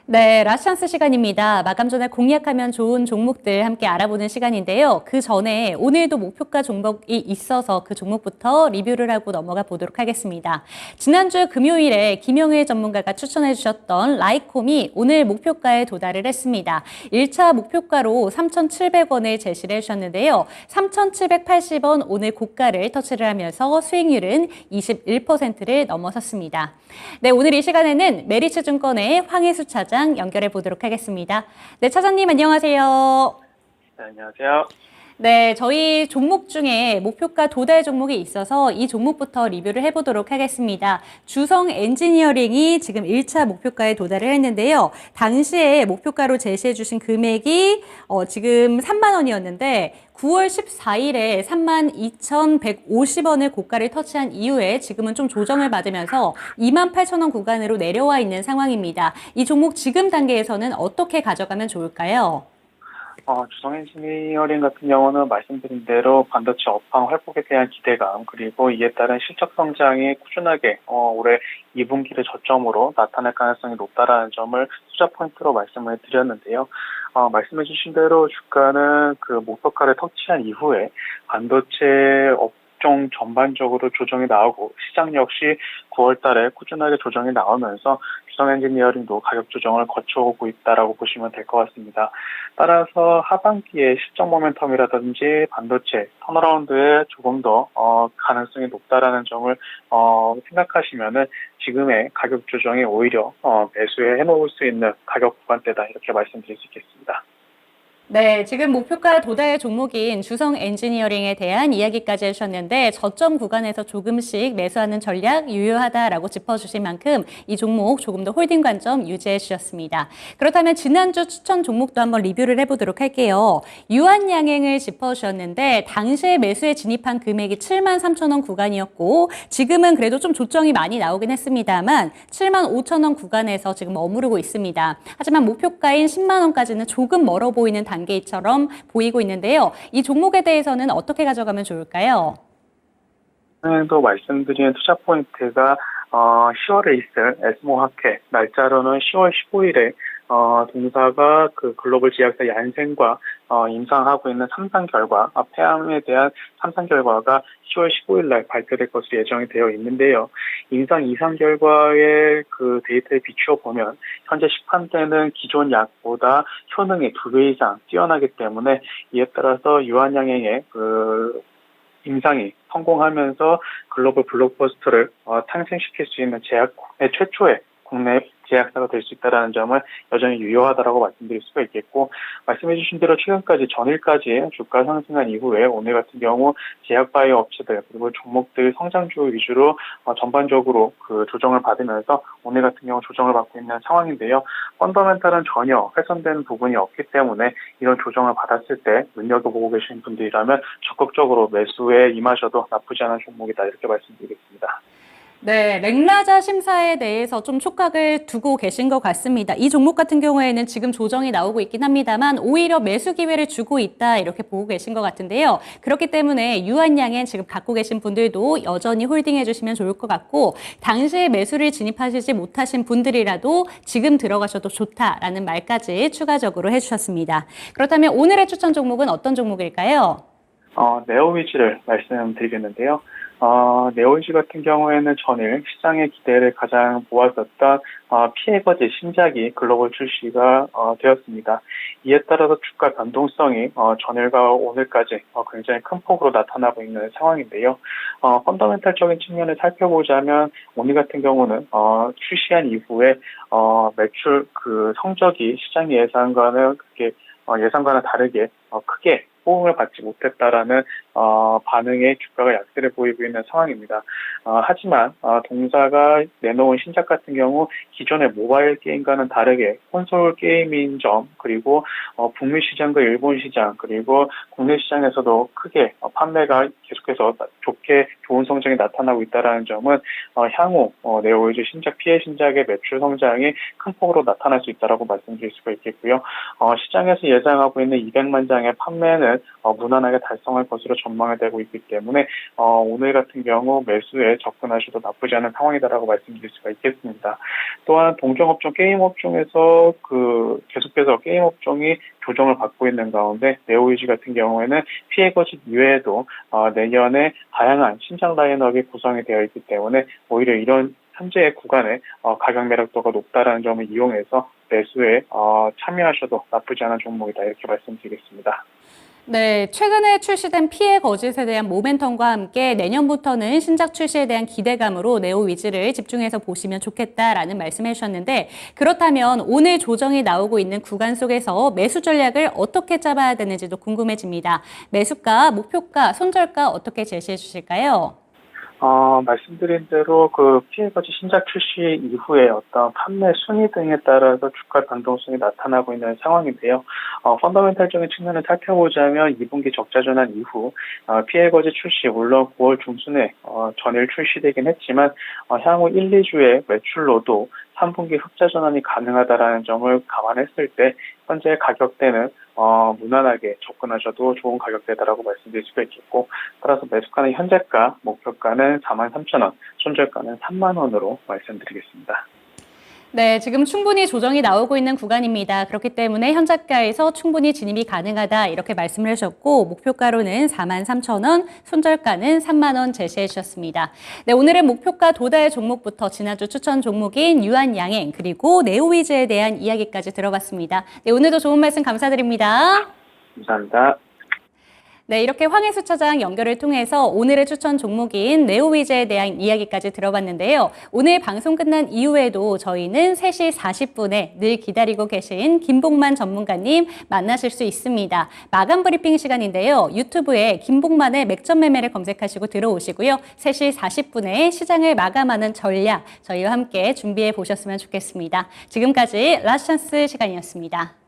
네, 라스찬스 시간입니다. 마감 전에 공략하면 좋은 종목들 함께 알아보는 시간인데요. 그 전에 오늘도 목표가 종목이 있어서 그 종목부터 리뷰를 하고 넘어가 보도록 하겠습니다. 지난주 금요일에 김영일 전문가가 추천해 주셨던 라이콤이 오늘 목표가에 도달을 했습니다. 1차 목표가로 3,700원을 제시를 해주셨는데요. 3,780원 오늘 고가를 터치를 하면서 수익률은 21%를 넘어섰습니다. 네, 오늘 이 시간에는 메리츠증권의 황희수 차장 연결해 보도록 하겠습니다. 네, 차장님 안녕하세요. 네, 안녕하세요. 네, 저희 종목 중에 목표가 도달 종목이 있어서 이 종목부터 리뷰를 해보도록 하겠습니다. 주성 엔지니어링이 지금 1차 목표가에 도달을 했는데요. 당시에 목표가로 제시해 주신 금액이 지금 3만 원이었는데 9월 14일에 32,150원을 고가를 터치한 이후에 지금은 좀 조정을 받으면서 28,000원 구간으로 내려와 있는 상황입니다. 이 종목 지금 단계에서는 어떻게 가져가면 좋을까요? 주성 엔지니어링 같은 경우는 말씀드린 대로 반도체 업황 회복에 대한 기대감, 그리고 이에 따른 실적 성장이 꾸준하게 올해 2분기를 저점으로 나타날 가능성이 높다라는 점을 투자 포인트로 말씀을 드렸는데요. 말씀해 주신 대로 주가는 그 목표가를 터치한 이후에 반도체 업종 전반적으로 조정이 나오고 시장 역시 9월 달에 꾸준하게 조정이 나오면서 주성 엔지니어링도 가격 조정을 거쳐오고 있다라고 보시면 될 것 같습니다. 따라서 하반기에 실적 모멘텀이라든지 반도체 턴어라운드에 조금 더 가능성이 높다라는 점을 생각하시면은 지금의 가격 조정이 오히려 매수해 해놓을 수 있는 가격 구간대다 이렇게 말씀드릴 수 있겠습니다. 네, 지금 목표가 도달 종목인 주성 엔지니어링에 대한 이야기까지 해주셨는데 저점 구간에서 조금씩 매수하는 전략 유효하다라고 짚어주신 만큼 이 종목 조금 더 홀딩 관점 유지해 주셨습니다. 그렇다면 지난주 추천 종목도 한번 리뷰를 해보도록 할게요. 유한양행을 짚어주셨는데 당시에 매수에 진입한 금액이 7만 3천 원 구간이었고 지금은 그래도 좀 조정이 많이 나오긴 했습니다만 7만 5천 원 구간에서 지금 머무르고 있습니다. 하지만 목표가인 10만 원까지는 조금 멀어 보이는 단계처럼 보이고 있는데요. 이 종목에 대해서는 어떻게 가져가면 좋을까요? 또 말씀드린 투자 포인트가 10월에 있을 에스모학회 날짜로는 10월 15일에 동사가 그 글로벌 제약사 얀센과 임상하고 있는 3상 결과, 폐암에 대한 3상 결과가 10월 15일 날 발표될 것으로 예정이 되어 있는데요. 임상 2상 결과의 그 데이터에 비추어 보면 현재 시판되는 기존 약보다 효능이 2배 이상 뛰어나기 때문에 이에 따라서 유한양행의 그 임상이 성공하면서 글로벌 블록버스터를 탄생시킬 수 있는 제약의 최초의 국내 제약사가 될 수 있다는 점을 여전히 유효하다라고 말씀드릴 수가 있겠고, 말씀해 주신 대로 최근까지 전일까지 주가 상승한 이후에 오늘 같은 경우 제약바이오 업체들 그리고 종목들 성장주 위주로 전반적으로 그 조정을 받으면서 오늘 같은 경우 조정을 받고 있는 상황인데요. 펀더멘탈은 전혀 훼손된 부분이 없기 때문에 이런 조정을 받았을 때 눈여겨보고 계신 분들이라면 적극적으로 매수에 임하셔도 나쁘지 않은 종목이다 이렇게 말씀드리겠습니다. 네, 랭라자 심사에 대해서 좀 촉각을 두고 계신 것 같습니다. 이 종목 같은 경우에는 지금 조정이 나오고 있긴 합니다만 오히려 매수 기회를 주고 있다 이렇게 보고 계신 것 같은데요. 그렇기 때문에 유한양엔 지금 갖고 계신 분들도 여전히 홀딩해 주시면 좋을 것 같고 당시에 매수를 진입하시지 못하신 분들이라도 지금 들어가셔도 좋다라는 말까지 추가적으로 해주셨습니다. 그렇다면 오늘의 추천 종목은 어떤 종목일까요? 네오위즈를 말씀드리겠는데요. 네오위즈 같은 경우에는 전일 시장의 기대를 가장 모았었던 피해거지 신작이 글로벌 출시가 되었습니다. 이에 따라서 주가 변동성이 전일과 오늘까지 굉장히 큰 폭으로 나타나고 있는 상황인데요. 펀더멘탈적인 측면을 살펴보자면 오늘 같은 경우는 출시한 이후에 매출 그 성적이 시장 예상과는 예상과는 다르게 크게 호응을 받지 못했다라는 반응의 주가가 약세를 보이고 있는 상황입니다. 하지만 동사가 내놓은 신작 같은 경우 기존의 모바일 게임과는 다르게 콘솔 게임인 점, 그리고 북미 시장과 일본 시장, 그리고 국내 시장에서도 크게 판매가 계속해서 좋게 좋은 성장이 나타나고 있다는 점은 향후 네오위즈 신작 피해 신작의 매출 성장이 큰 폭으로 나타날 수 있다고 말씀드릴 수가 있겠고요. 시장에서 예상하고 있는 200만 장의 판매는 무난하게 달성할 것으로 전망이 되고 있기 때문에 오늘 같은 경우 매수에 접근하셔도 나쁘지 않은 상황이다라고 말씀드릴 수가 있겠습니다. 또한 동종업종, 게임업종에서 계속해서 게임업종이 조정을 받고 있는 가운데 네오이지 같은 경우에는 피해 거짓 이외에도 내년에 다양한 신작 라인업이 구성이 되어 있기 때문에 오히려 이런 현재의 구간에 가격 매력도가 높다라는 점을 이용해서 매수에 참여하셔도 나쁘지 않은 종목이다 이렇게 말씀드리겠습니다. 네, 최근에 출시된 피해 거짓에 대한 모멘텀과 함께 내년부터는 신작 출시에 대한 기대감으로 네오 위즈를 집중해서 보시면 좋겠다라는 말씀해 주셨는데 그렇다면 오늘 조정이 나오고 있는 구간 속에서 매수 전략을 어떻게 짜봐야 되는지도 궁금해집니다. 매수가, 목표가, 손절가 어떻게 제시해 주실까요? 말씀드린 대로 피해 거짓 신작 출시 이후에 어떤 판매 순위 등에 따라서 주가 변동성이 나타나고 있는 상황인데요. 펀더멘탈적인 측면을 살펴보자면 2분기 적자 전환 이후 피해 거짓 출시 물론 9월 중순에 전일 출시되긴 했지만 향후 1, 2주의 매출로도 3분기 흑자 전환이 가능하다라는 점을 감안했을 때 현재 가격대는 무난하게 접근하셔도 좋은 가격대다라고 말씀드릴 수가 있겠고 따라서 매수가는 현재가, 목표가는 43,000원, 손절가는 3만 원으로 말씀드리겠습니다. 네, 지금 충분히 조정이 나오고 있는 구간입니다. 그렇기 때문에 현재가에서 충분히 진입이 가능하다 이렇게 말씀을 해주셨고 목표가로는 43,000원, 손절가는 3만 원 제시해 주셨습니다. 네, 오늘의 목표가 도달 종목부터 지난주 추천 종목인 유한양행 그리고 네오위즈에 대한 이야기까지 들어봤습니다. 네, 오늘도 좋은 말씀 감사드립니다. 감사합니다. 네, 이렇게 황혜수 차장 연결을 통해서 오늘의 추천 종목인 네오위즈에 대한 이야기까지 들어봤는데요. 오늘 방송 끝난 이후에도 저희는 3시 40분에 늘 기다리고 계신 김복만 전문가님 만나실 수 있습니다. 마감 브리핑 시간인데요. 유튜브에 김복만의 맥점 매매를 검색하시고 들어오시고요. 3시 40분에 시장을 마감하는 전략 저희와 함께 준비해 보셨으면 좋겠습니다. 지금까지 라스찬스 시간이었습니다.